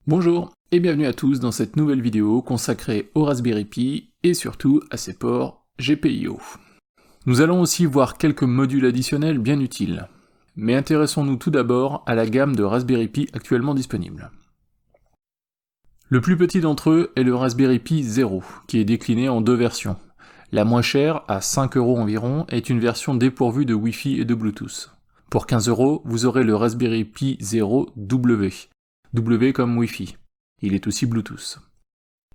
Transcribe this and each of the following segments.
Bonjour et bienvenue à tous dans cette nouvelle vidéo consacrée au Raspberry Pi et surtout à ses ports GPIO. Nous allons aussi voir quelques modules additionnels bien utiles, mais intéressons-nous tout d'abord à la gamme de Raspberry Pi actuellement disponible. Le plus petit d'entre eux est le Raspberry Pi 0, qui est décliné en deux versions. La moins chère, à 5 € environ, est une version dépourvue de Wi-Fi et de Bluetooth. Pour 15 €, vous aurez le Raspberry Pi 0 W. W comme Wi-Fi. Il est aussi Bluetooth.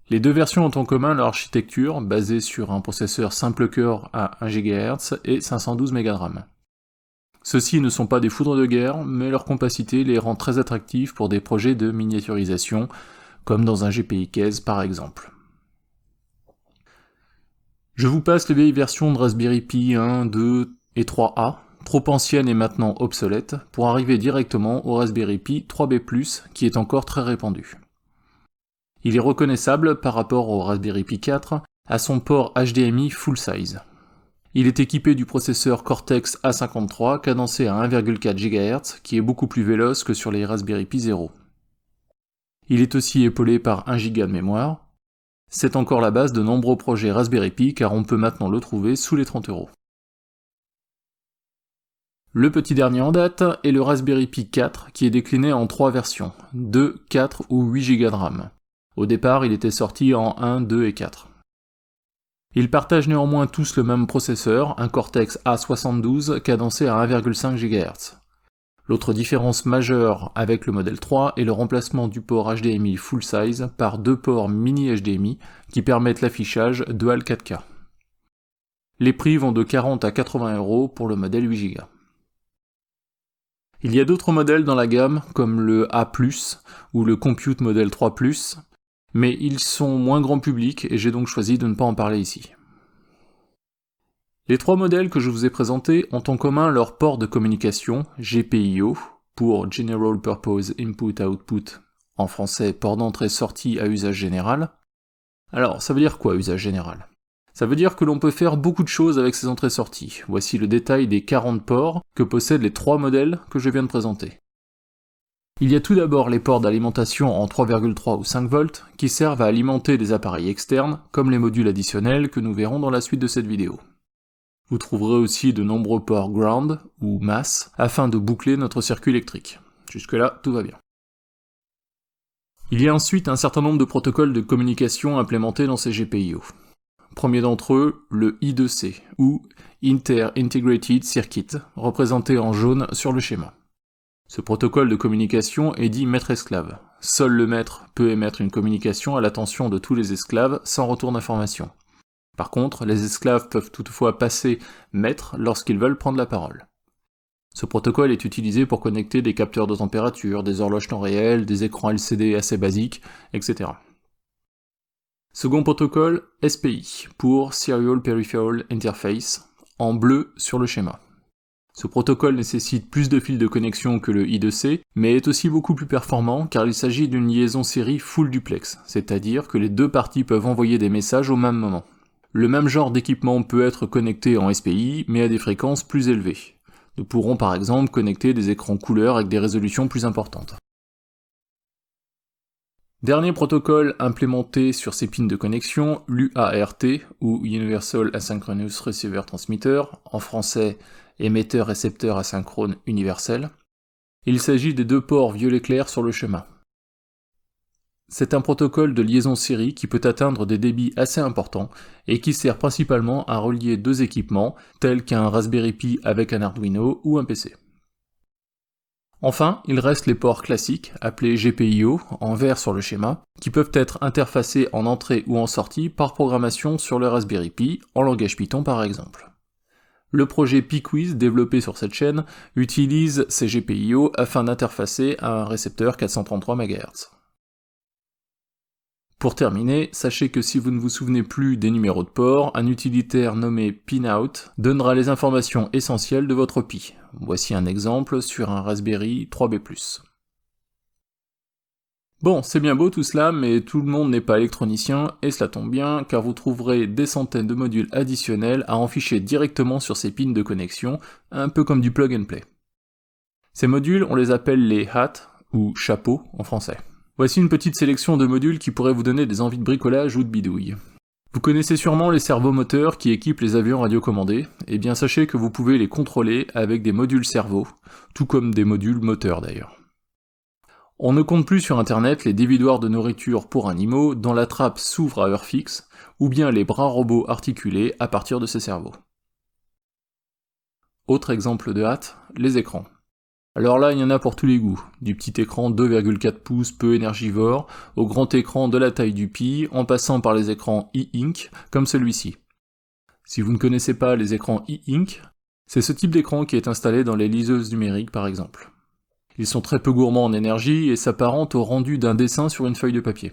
Les deux versions ont en commun leur architecture, basée sur un processeur simple cœur à 1 GHz et 512 MB de RAM. Ceux-ci ne sont pas des foudres de guerre, mais leur compacité les rend très attractifs pour des projets de miniaturisation, comme dans un GPI case par exemple. Je vous passe les vieilles versions de Raspberry Pi 1, 2 et 3A, trop anciennes et maintenant obsolètes, pour arriver directement au Raspberry Pi 3B+, qui est encore très répandu. Il est reconnaissable par rapport au Raspberry Pi 4 à son port HDMI full size. Il est équipé du processeur Cortex A53 cadencé à 1,4 GHz, qui est beaucoup plus véloce que sur les Raspberry Pi 0. Il est aussi épaulé par 1 Go de mémoire. C'est encore la base de nombreux projets Raspberry Pi car on peut maintenant le trouver sous les 30 €. Le petit dernier en date est le Raspberry Pi 4 qui est décliné en 3 versions, 2, 4 ou 8 Go de RAM. Au départ, il était sorti en 1, 2 et 4. Ils partagent néanmoins tous le même processeur, un Cortex A72 cadencé à 1,5 GHz. L'autre différence majeure avec le modèle 3 est le remplacement du port HDMI full size par deux ports mini HDMI qui permettent l'affichage Dual 4K. Les prix vont de 40 à 80 € pour le modèle 8 Go. Il y a d'autres modèles dans la gamme, comme le A+, ou le Compute Model 3+, mais ils sont moins grand public et j'ai donc choisi de ne pas en parler ici. Les trois modèles que je vous ai présentés ont en commun leur port de communication, GPIO, pour General Purpose Input-Output, en français port d'entrée-sortie à usage général. Alors, ça veut dire quoi usage général ? Ça veut dire que l'on peut faire beaucoup de choses avec ces entrées-sorties. Voici le détail des 40 ports que possèdent les trois modèles que je viens de présenter. Il y a tout d'abord les ports d'alimentation en 3,3 ou 5 volts qui servent à alimenter des appareils externes, comme les modules additionnels que nous verrons dans la suite de cette vidéo. Vous trouverez aussi de nombreux ports ground ou mass afin de boucler notre circuit électrique. Jusque-là, tout va bien. Il y a ensuite un certain nombre de protocoles de communication implémentés dans ces GPIO. Premier d'entre eux, le I2C, ou Inter-Integrated Circuit, représenté en jaune sur le schéma. Ce protocole de communication est dit maître-esclave. Seul le maître peut émettre une communication à l'attention de tous les esclaves sans retour d'information. Par contre, les esclaves peuvent toutefois passer maître lorsqu'ils veulent prendre la parole. Ce protocole est utilisé pour connecter des capteurs de température, des horloges temps réel, des écrans LCD assez basiques, etc. Second protocole, SPI, pour Serial Peripheral Interface, en bleu sur le schéma. Ce protocole nécessite plus de fils de connexion que le I2C, mais est aussi beaucoup plus performant car il s'agit d'une liaison série full duplex, c'est-à-dire que les deux parties peuvent envoyer des messages au même moment. Le même genre d'équipement peut être connecté en SPI, mais à des fréquences plus élevées. Nous pourrons par exemple connecter des écrans couleurs avec des résolutions plus importantes. Dernier protocole implémenté sur ces pins de connexion, l'UART, ou Universal Asynchronous Receiver Transmitter, en français émetteur-récepteur asynchrone universel. Il s'agit des deux ports violet clair sur le schéma. C'est un protocole de liaison série qui peut atteindre des débits assez importants et qui sert principalement à relier deux équipements, tels qu'un Raspberry Pi avec un Arduino ou un PC. Enfin, il reste les ports classiques, appelés GPIO, en vert sur le schéma, qui peuvent être interfacés en entrée ou en sortie par programmation sur le Raspberry Pi, en langage Python par exemple. Le projet PiQuiz, développé sur cette chaîne, utilise ces GPIO afin d'interfacer à un récepteur 433 MHz. Pour terminer, sachez que si vous ne vous souvenez plus des numéros de port, un utilitaire nommé pinout donnera les informations essentielles de votre Pi. Voici un exemple sur un Raspberry 3B+. Bon, c'est bien beau tout cela, mais tout le monde n'est pas électronicien, et cela tombe bien, car vous trouverez des centaines de modules additionnels à enficher directement sur ces pins de connexion, un peu comme du plug and play. Ces modules, on les appelle les hats, ou chapeaux en français. Voici une petite sélection de modules qui pourraient vous donner des envies de bricolage ou de bidouille. Vous connaissez sûrement les servomoteurs qui équipent les avions radiocommandés, et bien sachez que vous pouvez les contrôler avec des modules cerveaux, tout comme des modules moteurs d'ailleurs. On ne compte plus sur internet les dévidoirs de nourriture pour animaux dont la trappe s'ouvre à heure fixe, ou bien les bras robots articulés à partir de ces cerveaux. Autre exemple de hâte, les écrans. Alors là, il y en a pour tous les goûts, du petit écran 2,4 pouces peu énergivore, au grand écran de la taille du Pi, en passant par les écrans e-ink, comme celui-ci. Si vous ne connaissez pas les écrans e-ink, c'est ce type d'écran qui est installé dans les liseuses numériques par exemple. Ils sont très peu gourmands en énergie et s'apparentent au rendu d'un dessin sur une feuille de papier.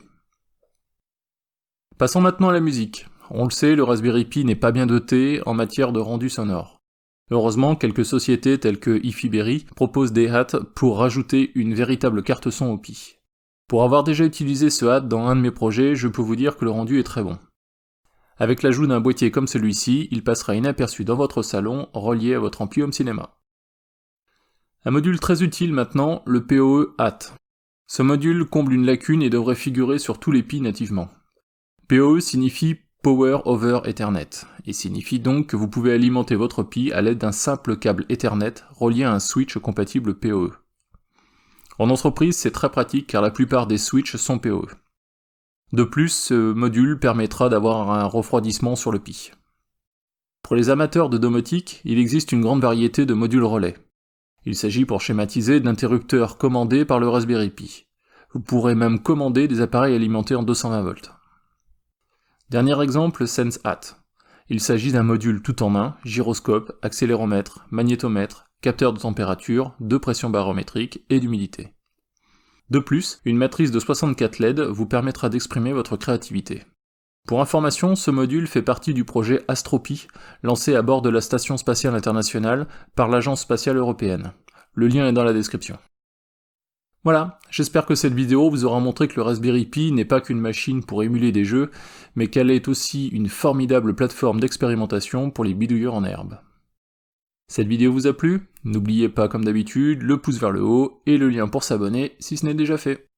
Passons maintenant à la musique. On le sait, le Raspberry Pi n'est pas bien doté en matière de rendu sonore. Heureusement, quelques sociétés telles que Ifiberry proposent des hats pour rajouter une véritable carte son au Pi. Pour avoir déjà utilisé ce hat dans un de mes projets, je peux vous dire que le rendu est très bon. Avec l'ajout d'un boîtier comme celui-ci, il passera inaperçu dans votre salon, relié à votre ampli home cinéma. Un module très utile maintenant, le PoE HAT. Ce module comble une lacune et devrait figurer sur tous les Pi nativement. PoE signifie Power over Ethernet, et signifie donc que vous pouvez alimenter votre Pi à l'aide d'un simple câble Ethernet relié à un switch compatible PoE. En entreprise, c'est très pratique car la plupart des switches sont PoE. De plus, ce module permettra d'avoir un refroidissement sur le Pi. Pour les amateurs de domotique, il existe une grande variété de modules relais. Il s'agit pour schématiser d'interrupteurs commandés par le Raspberry Pi. Vous pourrez même commander des appareils alimentés en 220 volts. Dernier exemple, SenseHat. Il s'agit d'un module tout en un, gyroscope, accéléromètre, magnétomètre, capteur de température, de pression barométrique et d'humidité. De plus, une matrice de 64 LED vous permettra d'exprimer votre créativité. Pour information, ce module fait partie du projet AstroPi, lancé à bord de la Station Spatiale Internationale par l'Agence Spatiale Européenne. Le lien est dans la description. Voilà, j'espère que cette vidéo vous aura montré que le Raspberry Pi n'est pas qu'une machine pour émuler des jeux, mais qu'elle est aussi une formidable plateforme d'expérimentation pour les bidouilleurs en herbe. Cette vidéo vous a plu? N'oubliez pas comme d'habitude le pouce vers le haut et le lien pour s'abonner si ce n'est déjà fait.